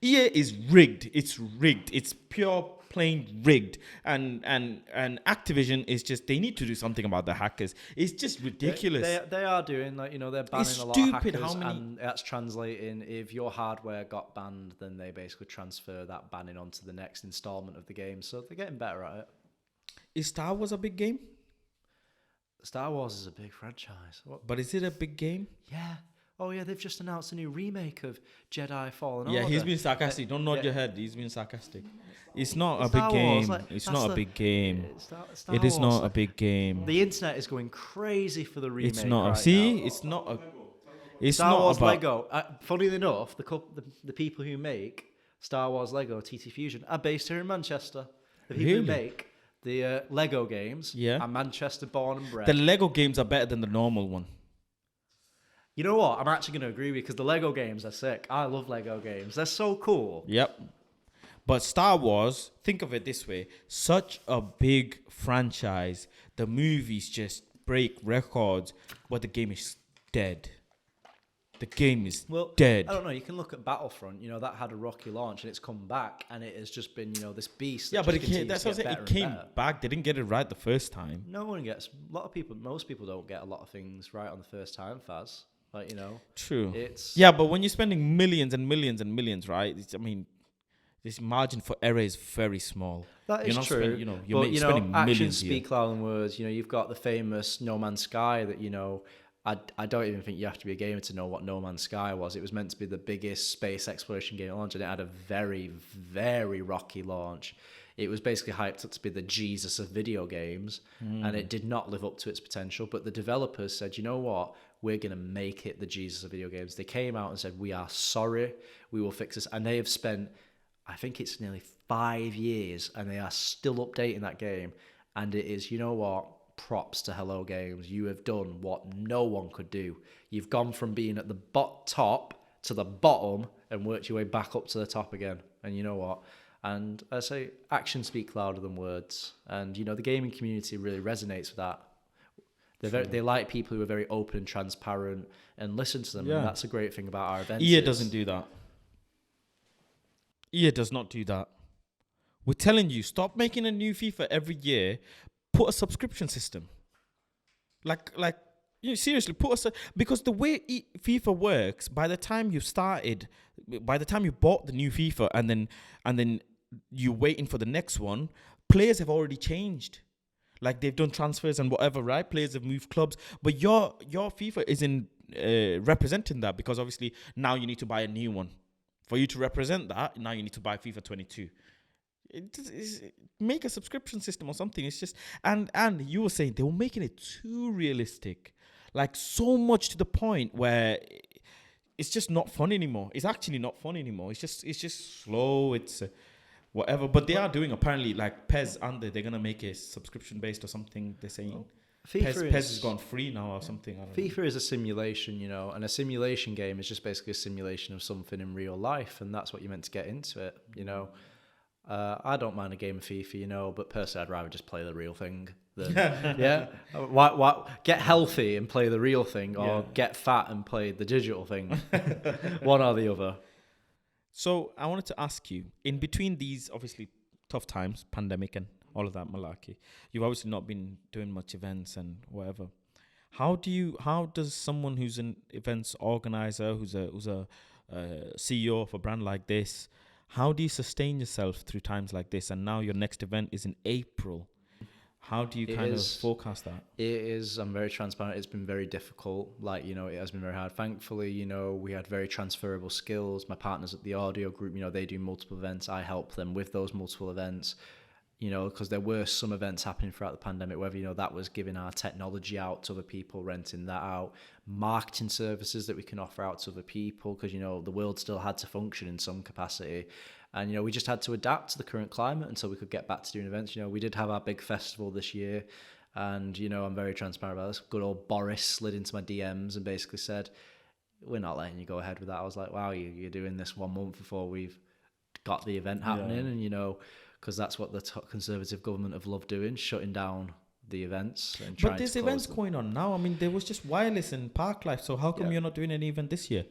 E: EA is rigged. It's rigged. It's pure plain rigged. And Activision is just, they need to do something about the hackers. It's just ridiculous.
F: They are doing, they're banning a lot of hackers. And that's translating, if your hardware got banned, then they basically transfer that banning onto the next installment of the game. So they're getting better at it.
E: Is Star Wars a big game?
F: Star Wars is a big franchise.
E: But is it a big game?
F: Yeah. Oh, yeah, they've just announced a new remake of Jedi Fallen Order.
E: Yeah, he's been sarcastic. Don't nod your head. He's been sarcastic. It's not a big game. It's not a big game. It is not a big game.
F: The internet is going crazy for the remake.
E: It's not.
F: Right
E: See,
F: now.
E: it's not a... It's
F: Star
E: not
F: Wars
E: about...
F: Lego. Funnily enough, the people who make Star Wars Lego TT Fusion are based here in Manchester. The people who make the Lego games are Manchester born and bred.
E: The Lego games are better than the normal one.
F: You know what? I'm actually going to agree with you because the Lego games are sick. I love Lego games. They're so cool.
E: Yep. But Star Wars, think of it this way: such a big franchise, the movies just break records, but the game is dead. The game is dead.
F: I don't know. You can look at Battlefront. You know, that had a rocky launch and it's come back, and it has just been, you know, this beast.
E: Yeah, but it came, that's what I'm saying. It came back. They didn't get it right the first time.
F: No one gets. A lot of people. Most people don't get a lot of things right on the first time. Faz, like, you know.
E: True.
F: It's
E: yeah, but when you're spending millions and millions and millions, right? I mean, this margin for error is very small.
F: That is true.
E: Spending, you're spending
F: actions
E: millions
F: speak louder than words. You know, you've got the famous No Man's Sky that, you know, I don't even think you have to be a gamer to know what No Man's Sky was. It was meant to be the biggest space exploration game at launch, and it had a very, very rocky launch. It was basically hyped up to be the Jesus of video games, and it did not live up to its potential. But the developers said, you know what? We're going to make it the Jesus of video games. They came out and said, we are sorry. We will fix this. And they have spent, I think it's nearly 5 years, and they are still updating that game. And it is, you know what? Props to Hello Games. You have done what no one could do. You've gone from being at the top to the bottom and worked your way back up to the top again. And you know what? And I say actions speak louder than words. And, you know, the gaming community really resonates with that. They like people who are very open and transparent and listen to them. Yeah. And that's a great thing about our events.
E: EA doesn't do that. EA does not do that. We're telling you, stop making a new FIFA every year. Put a subscription system. Like you know, seriously, because the way FIFA works, by the time you bought the new FIFA and then you're waiting for the next one, players have already changed. Like, they've done transfers and whatever, right? Players have moved clubs, but your FIFA isn't representing that, because obviously now you need to buy a new one. For you to represent that, now you need to buy FIFA 22. Make a subscription system or something. It's just, and you were saying they were making it too realistic, like so much to the point where it's just not fun anymore. It's actually not fun anymore. It's just slow. It's whatever. But they are doing, apparently, like PES, and they're gonna make it subscription based or something. They're saying PES has gone free now or something. I don't know.
F: FIFA is a simulation, you know, and a simulation game is just basically a simulation of something in real life, and that's what you're meant to get into it, you know. I don't mind a game of FIFA, you know, but personally, I'd rather just play the real thing than Why get healthy and play the real thing, or get fat and play the digital thing. One or the other.
E: So I wanted to ask you, in between these obviously tough times, pandemic and all of that malarkey, you've obviously not been doing much events and whatever. How does someone who's an events organizer, who's a CEO of a brand like this, how do you sustain yourself through times like this? And now your next event is in April. How do you kind of forecast that? It
F: is, I'm very transparent. It's been very difficult. Like, you know, it has been very hard. Thankfully, you know, we had very transferable skills. My partners at the audio group, you know, they do multiple events. I help them with those multiple events, you know, because there were some events happening throughout the pandemic, whether, you know, that was giving our technology out to other people, renting that out, marketing services that we can offer out to other people, because, you know, the world still had to function in some capacity. And, you know, we just had to adapt to the current climate until we could get back to doing events. You know, we did have our big festival this year, and, you know, I'm very transparent about this. Good old Boris slid into my DMs and basically said, we're not letting you go ahead with that. I was like, wow, you're doing this 1 month before we've got the event happening. And, you know, because that's what the Conservative government have loved doing, shutting down the events. And
E: but there's events going on now. I mean, there was just wireless in Parklife. So how come you're not doing any event this year?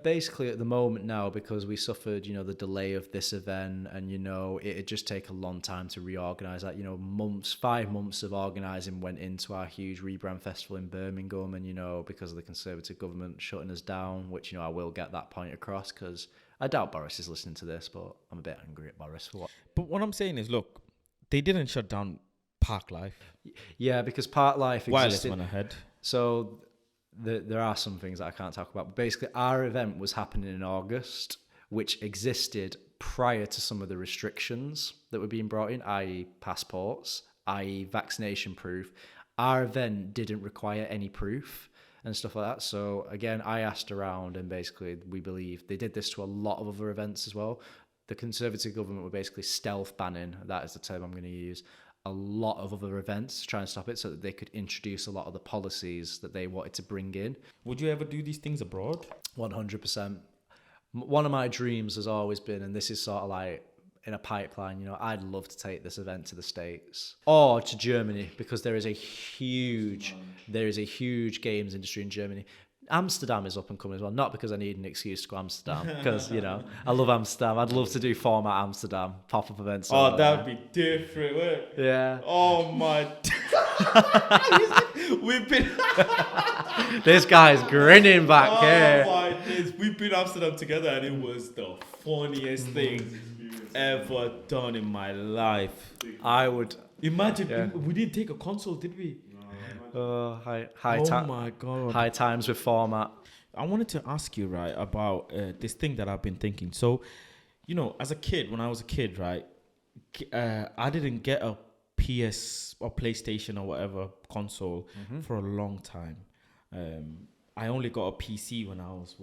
F: Basically, at the moment now, because we suffered, you know, the delay of this event, and, you know, it'd just take a long time to reorganise that. You know, 5 months of organising went into our huge rebrand festival in Birmingham, and, you know, because of the Conservative government shutting us down, which, you know, I will get that point across, because I doubt Boris is listening to this, but I'm a bit angry at Boris for what.
E: But what I'm saying is, look, they didn't shut down Parklife.
F: Yeah, because Parklife
E: wireless went ahead.
F: So there are some things that I can't talk about. But basically, our event was happening in August, which existed prior to some of the restrictions that were being brought in, i.e. passports, i.e. vaccination proof. Our event didn't require any proof and stuff like that. So again, I asked around, and basically we believe they did this to a lot of other events as well. The Conservative government were basically stealth banning, that is the term I'm going to use, a lot of other events to try and stop it, so that they could introduce a lot of the policies that they wanted to bring in.
E: Would you ever do these things abroad?
F: 100%. One of my dreams has always been, and this is sort of like in a pipeline. You know, I'd love to take this event to the States or to Germany, because there is a huge games industry in Germany. Amsterdam is up and coming as well, not because I need an excuse to go to Amsterdam, because, you know, I love Amsterdam. I'd love to do format Amsterdam, pop-up events.
E: Oh, that would be different, wouldn't it?
F: Yeah.
E: Oh, my... We've been...
F: This guy's grinning back here.
E: Oh, my days. We've been to Amsterdam together, and it was the funniest thing ever done in my life.
F: I would...
E: Imagine, we didn't take a console, did we?
F: My God. High times with format.
E: I wanted to ask you, right, about this thing that I've been thinking. So, you know, as a kid, when I was a kid, right, I didn't get a PS or PlayStation or whatever console for a long time. I only got a PC when I was,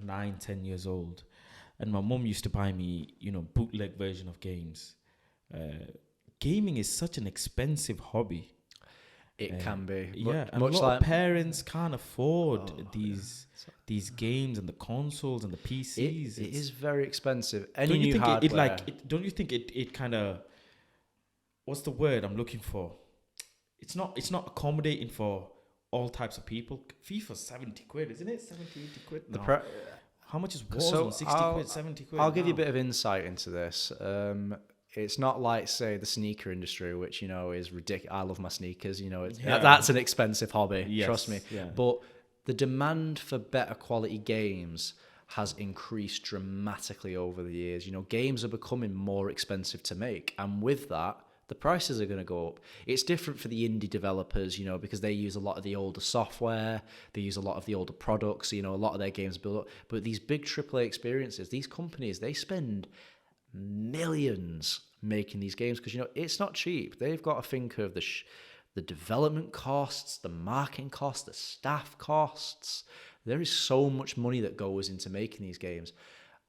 E: 9-10 years old. And my mum used to buy me, you know, bootleg version of games. Gaming is such an expensive hobby.
F: It can be.
E: Yeah, and
F: much
E: a lot
F: like
E: of parents can't afford these games and the consoles and the PCs.
F: It is very expensive.
E: Don't
F: Any
E: you
F: new
E: think
F: hardware.
E: don't you think it kind of, what's the word I'm looking for? It's not accommodating for all types of people. FIFA's 70 quid, isn't it? 70, 80 quid. No. How much is Warzone? 60 quid, 70 quid.
F: I'll give you a bit of insight into this. It's not like, say, the sneaker industry, which, you know, is ridiculous. I love my sneakers. You know, that's an expensive hobby. Yes, trust me. Yeah. But the demand for better quality games has increased dramatically over the years. You know, games are becoming more expensive to make, and with that, the prices are going to go up. It's different for the indie developers, you know, because they use a lot of the older software, they use a lot of the older products, you know, a lot of their games build up. But these big AAA experiences, these companies, they spend millions making these games, because, you know, it's not cheap. They've got to think of the development costs, the marketing costs, the staff costs. There is so much money that goes into making these games.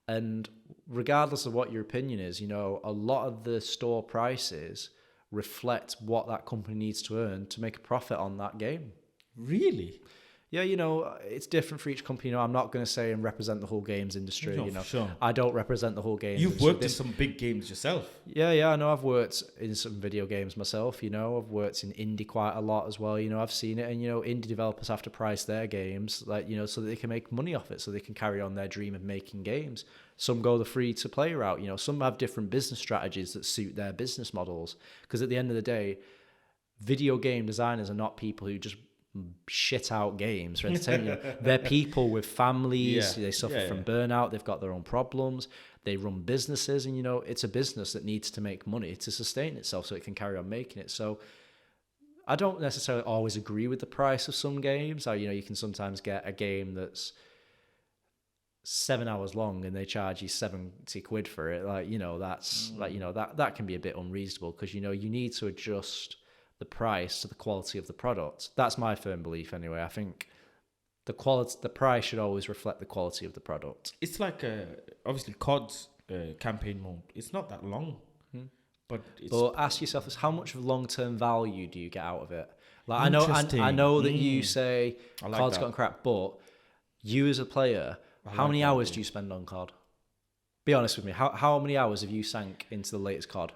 F: And regardless of what your opinion is, you know, a lot of the store prices reflect what that company needs to earn to make a profit on that game.
E: Really?
F: Yeah, you know, it's different for each company. You know, I'm not going to say and represent the whole games industry.
E: No,
F: you know,
E: sure.
F: I don't represent the whole games
E: You've
F: industry.
E: worked in some big games yourself.
F: Yeah, I know. I've worked in some video games myself. You know, I've worked in indie quite a lot as well. You know, I've seen it, and, you know, indie developers have to price their games, like, you know, so that they can make money off it, so they can carry on their dream of making games. Some go the free to play route. You know, some have different business strategies that suit their business models. Because at the end of the day, video game designers are not people who just shit out games for entertainment. They're people with families. They suffer from burnout. They've got their own problems. They run businesses, and, you know, it's a business that needs to make money to sustain itself so it can carry on making it. So I don't necessarily always agree with the price of some games. You know, you can sometimes get a game that's 7 hours long and they charge you 70 quid for it. Like, you know, that's like, you know, that can be a bit unreasonable, because, you know, you need to adjust the price to the quality of the product. That's my firm belief anyway. I think the price should always reflect the quality of the product.
E: It's like obviously COD's campaign mode. It's not that long, but
F: ask yourself this: how much of long-term value do you get out of it? Like, I know that you say COD's gotten crap, but you as a player, how many hours do you spend on COD? Be honest with me. How many hours have you sank into the latest COD?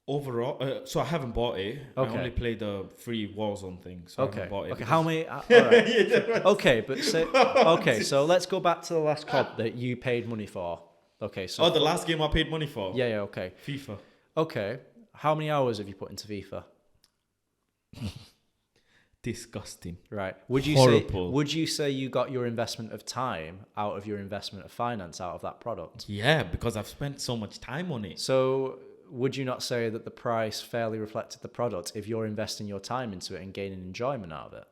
E: Overall, so I haven't bought it. Okay. I only played the free Warzone thing, so I haven't bought it.
F: Okay, how many? All right. Okay, but so let's go back to the last COD that you paid money for. Okay, so
E: the last game I paid money for.
F: Yeah, okay.
E: FIFA.
F: Okay, how many hours have you put into FIFA?
E: Disgusting.
F: Right.
E: Horrible.
F: Would you say you got your investment of time out of your investment of finance out of that product?
E: Yeah, because I've spent so much time on it.
F: So would you not say that the price fairly reflected the product if you're investing your time into it and gaining enjoyment out of it?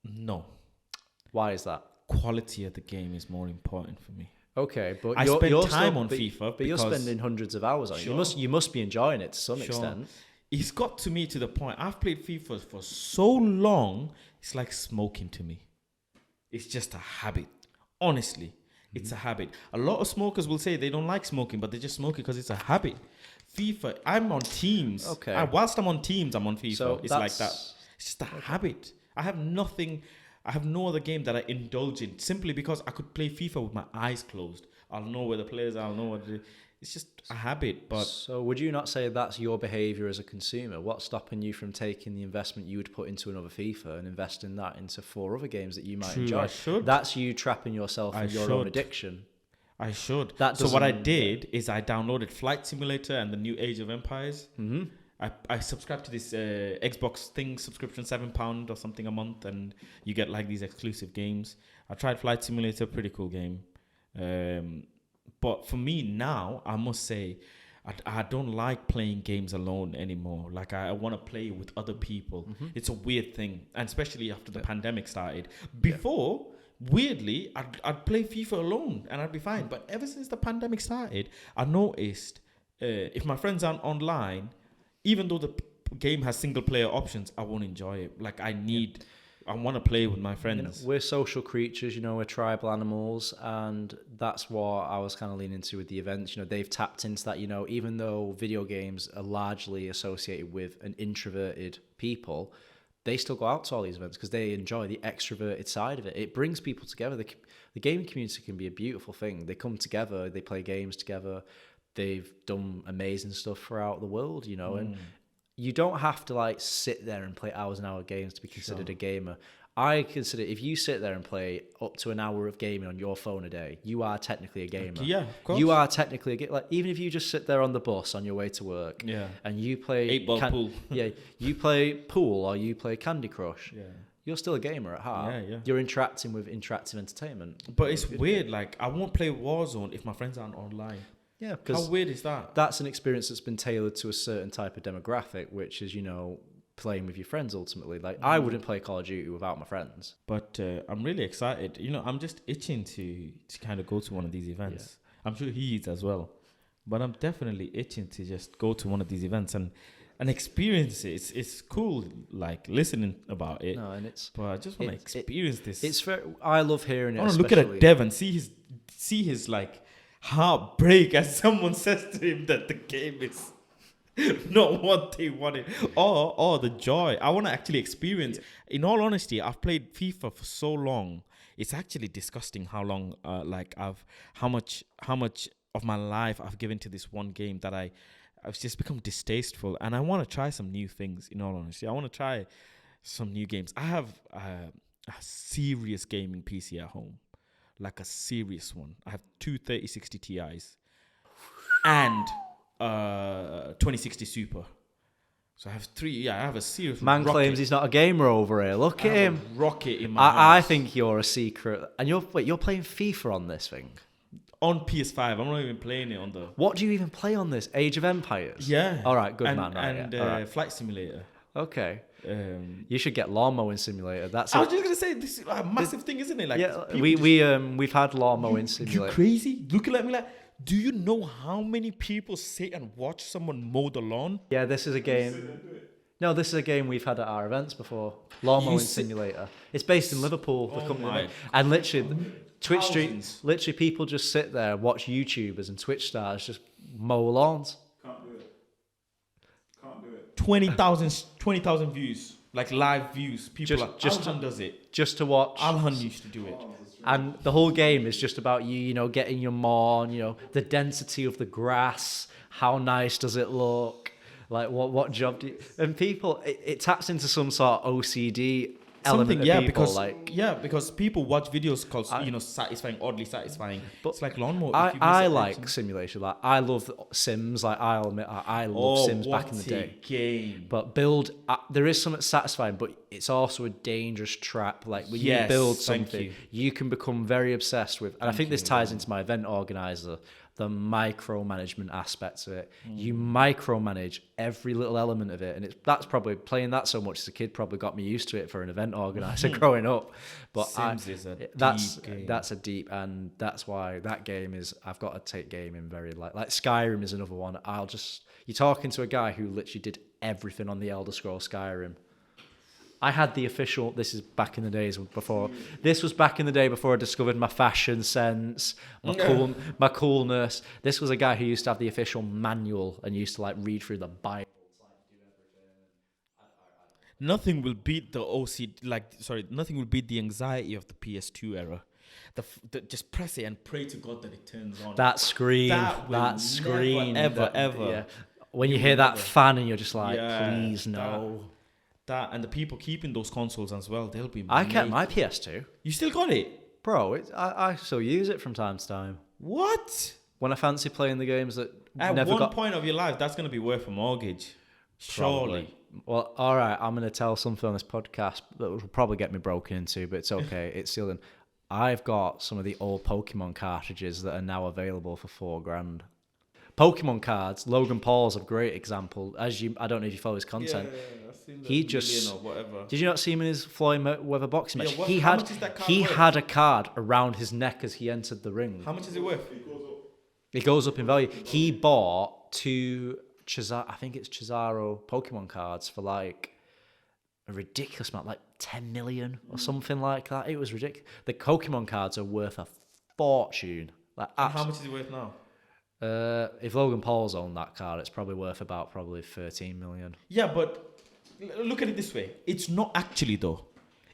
E: No.
F: Why is that?
E: Quality of the game is more important for me.
F: Okay, but
E: I spend time on FIFA,
F: but you're spending hundreds of hours on it. You must be enjoying it to some extent.
E: It's got to me to the point. I've played FIFA for so long, it's like smoking to me. It's just a habit. Honestly, it's a habit. A lot of smokers will say they don't like smoking, but they just smoke it because it's a habit. FIFA, I'm on teams.
F: Okay.
E: Whilst I'm on teams, I'm on FIFA.
F: So
E: it's like that. It's just a habit. I have no other game that I indulge in simply because I could play FIFA with my eyes closed. I'll know where the players are. I'll know what it's just a habit. But
F: So would you not say that's your behaviour as a consumer? What's stopping you from taking the investment you would put into another FIFA and investing that into 4 other games that you might
E: True,
F: enjoy?
E: I should.
F: That's you trapping yourself
E: I
F: in your
E: should.
F: own addiction.
E: I should.
F: That
E: So what I
F: doesn't-
E: did is I downloaded Flight Simulator and the new Age of Empires.
F: Mm-hmm.
E: I subscribed to this Xbox thing subscription, £7 or something a month, and you get like these exclusive games. I tried Flight Simulator, pretty cool game. But for me now, I must say, I don't like playing games alone anymore. Like I want to play with other people. It's a weird thing, and especially after the pandemic started. Before, weirdly, I'd play FIFA alone and I'd be fine. But ever since the pandemic started, I noticed if my friends aren't online, even though the game has single player options, I won't enjoy it. Like I want to play with my friends.
F: We're social creatures, we're tribal animals, and that's what I was kind of leaning into with the events. They've tapped into that, even though video games are largely associated with an introverted people, they still go out to all these events because they enjoy the extroverted side of it. It brings people together. The gaming community can be a beautiful thing. They come together, they play games together, they've done amazing stuff throughout the world, and you don't have to sit there and play hours and hours of games to be considered a gamer. I consider if you sit there and play up to an hour of gaming on your phone a day, you are technically a gamer.
E: Yeah, of course.
F: You are technically a gamer. Even if you just sit there on the bus on your way to work, and you play
E: 8-ball pool.
F: you play pool or you play Candy Crush.
E: Yeah.
F: You're still a gamer at heart.
E: Yeah.
F: You're interacting with interactive entertainment.
E: But it's weird. Like I won't play Warzone if my friends aren't online.
F: Yeah,
E: How
F: because
E: weird is that?
F: that's an experience that's been tailored to a certain type of demographic, which is, playing with your friends ultimately. I wouldn't play Call of Duty without my friends.
E: But I'm really excited. I'm just itching to kind of go to one of these events. Yeah. I'm sure he is as well. But I'm definitely itching to just go to one of these events and experience it. It's cool, listening about it.
F: No, and
E: but I just want to experience this.
F: It's I love hearing it.
E: I want to look at a dev and see his heartbreak as someone says to him that the game is not what they wanted, or the joy. I want to actually experience. In all honesty, I've played FIFA for so long. It's actually disgusting how long, how much of my life I've given to this one game that I've just become distasteful, and I want to try some new things. In all honesty, I want to try some new games. I have a serious gaming PC at home. Like a serious one. I have two 3060 Ti's and 2060 Super. So I have 3. Yeah, I have a serious
F: man
E: rocket.
F: Claims he's not a gamer over here. Look at him.
E: Rocket in my
F: I
E: house.
F: think you're a secret. And you're playing FIFA on this thing.
E: On PS5. I'm not even playing it on the.
F: What do you even play on this? Age of Empires.
E: Yeah.
F: All right, good
E: and,
F: man. Right,
E: and
F: all right.
E: Flight Simulator.
F: Okay. You should get lawn mowing simulator. That's
E: I was just gonna say this is a massive thing, isn't it?
F: we've had lawn mowing
E: You
F: simulator.
E: crazy? Looking at me like, do you know how many people sit and watch someone mow the lawn?
F: Yeah, this is a game. No, this is a game we've had at our events before. Lawn mowing simulator. It's based in Liverpool. The company
E: my
F: and literally, Twitch stream.
E: thousands.
F: Literally, people just sit there, watch YouTubers and Twitch stars just mow lawns.
E: 20,000 views, like live views. People Alhan does it.
F: Just to watch.
E: Alhan used to do it.
F: And the whole game is just about you, getting your lawn, the density of the grass, how nice does it look, like what job do you... And people, it taps into some sort of OCD element of people.
E: Because people watch videos called satisfying, oddly satisfying. But it's like lawnmower.
F: I like simulation. Like I love Sims. Like I'll admit, I love Sims back in the day.
E: Game.
F: But there is something satisfying, but it's also a dangerous trap. Like when you build something, you can become very obsessed with. And I think this ties into my event organizer. The micromanagement aspects of it. You micromanage every little element of it, and that's probably playing that so much as a kid probably got me used to it for an event organizer growing up. But
E: Sims is a
F: that's
E: deep game.
F: That's a deep, and that's why that game is. I've got to take gaming very like Skyrim is another one. You're talking to a guy who literally did everything on the Elder Scrolls Skyrim. I had the official. This is back in the days before. This was back in the day before I discovered my fashion sense, my coolness. This was a guy who used to have the official manual and used to read through the Bible.
E: Nothing will beat the nothing will beat the anxiety of the PS2 era. just press it and pray to God that it turns on.
F: That scream,
E: That will
F: that scream,
E: never, ever.
F: Yeah. When you hear that fan and you're just like,
E: Yeah,
F: please no.
E: That and the people keeping those consoles as well, they'll be.
F: I kept my PS2.
E: You still got it,
F: Bro, I still use it from time to time.
E: What?
F: When I fancy playing the games that
E: At
F: never
E: one
F: got...
E: point of your life, that's gonna be worth a mortgage. Surely.
F: Probably. Well, all right, I'm going to tell something on this podcast that will probably get me broken into, but it's okay. It's still in. I've got some of the old Pokemon cartridges that are now available for $4,000. Pokemon cards, Logan Paul's a great example. I don't know if you follow his content.
E: I've seen
F: He just-
E: or whatever.
F: Did you not see him in his Floyd Mayweather boxing match?
E: Yeah, how much is that card
F: he
E: worth?
F: had a card around his neck as he entered the ring.
E: How much is it worth?
F: It goes up in value. He bought two I think it's Cesaro Pokemon cards for like a ridiculous amount, like 10 million or something like that. It was ridiculous. The Pokemon cards are worth a fortune. Like,
E: How much is it worth now?
F: if Logan Paul's owned that card, it's probably worth about 13 million.
E: Yeah, but look at it this way. It's not actually though.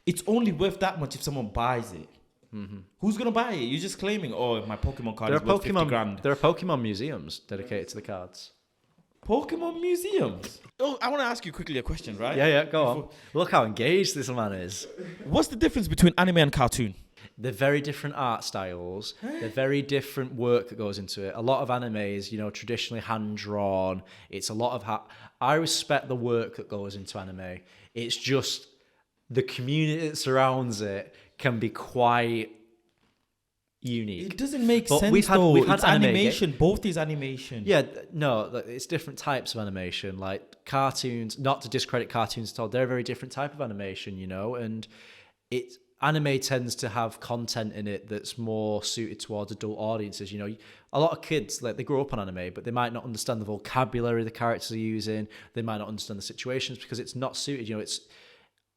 E: It's only worth that much if someone buys it. Mm-hmm. Who's gonna buy it? You're just claiming, oh, my Pokemon card is worth 50 grand.
F: There are Pokemon museums dedicated to the cards.
E: Pokemon museums. Oh, I want to ask you quickly a question, right?
F: Yeah, go on. Look how engaged this man is.
E: What's the difference between anime and cartoon?
F: They're very different art styles. They're very different work that goes into it. A lot of anime is, traditionally hand-drawn. It's a lot of... I respect the work that goes into anime. It's just the community that surrounds it can be quite unique.
E: It doesn't make
F: But
E: sense
F: we've had
E: It's
F: anime
E: animation. Both is animation.
F: Yeah, no, it's different types of animation. Like cartoons, not to discredit cartoons at all, they're a very different type of animation, and anime tends to have content in it that's more suited towards adult audiences. A lot of kids, like, they grow up on anime, but they might not understand the vocabulary the characters are using. They might not understand the situations because it's not suited.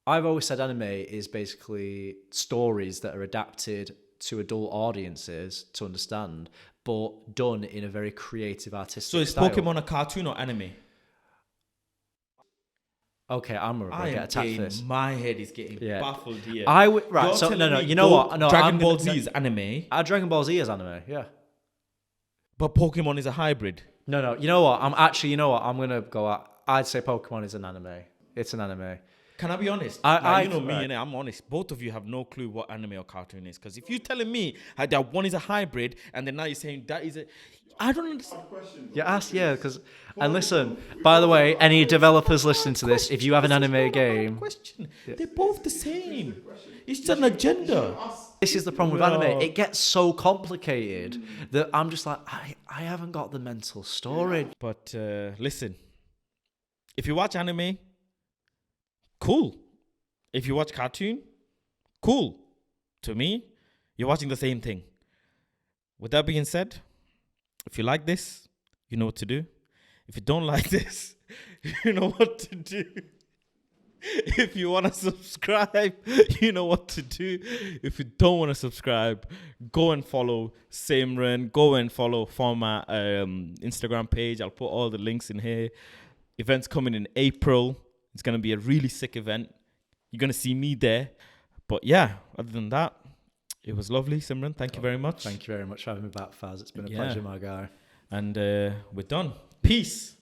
F: I've always said anime is basically stories that are adapted to adult audiences to understand, but done in a very creative, artistic
E: So is
F: style.
E: Pokemon a cartoon or anime?
F: Okay, I'm going to get attacked for this.
E: My head is getting baffled here.
F: Right,
E: You're
F: so
E: telling
F: no,
E: me
F: you know what? No,
E: Dragon Ball Z is anime,
F: Dragon Ball Z is anime, yeah.
E: but Pokemon is a hybrid.
F: No, you know what? I'm going to go out. I'd say Pokemon is an anime. It's an anime.
E: Can I be honest? Me, and I'm honest. Both of you have no clue what anime or cartoon is. Because if you're telling me that one is a hybrid, and then now you're saying that is I don't understand.
F: Because... And listen, by the way, any developers listening to this, if you have an anime game...
E: Question. They're both the same. It's just an agenda.
F: This is the problem with anime. It gets so complicated that I'm just like, I haven't got the mental storage.
E: But listen, if you watch anime, cool. If you watch cartoon, cool. To me, you're watching the same thing. With that being said, if you like this, you know what to do. If you don't like this, you know what to do. If you want to subscribe, you know what to do. If you don't want to subscribe, go and follow Simran. Go and follow Format Instagram page. I'll put all the links in here. Events coming in April. It's going to be a really sick event. You're going to see me there. But yeah, other than that, it was lovely, Simran. Thank you very much.
F: Thank you very much for having me back, Faz. It's been a pleasure, my guy.
E: And we're done. Peace.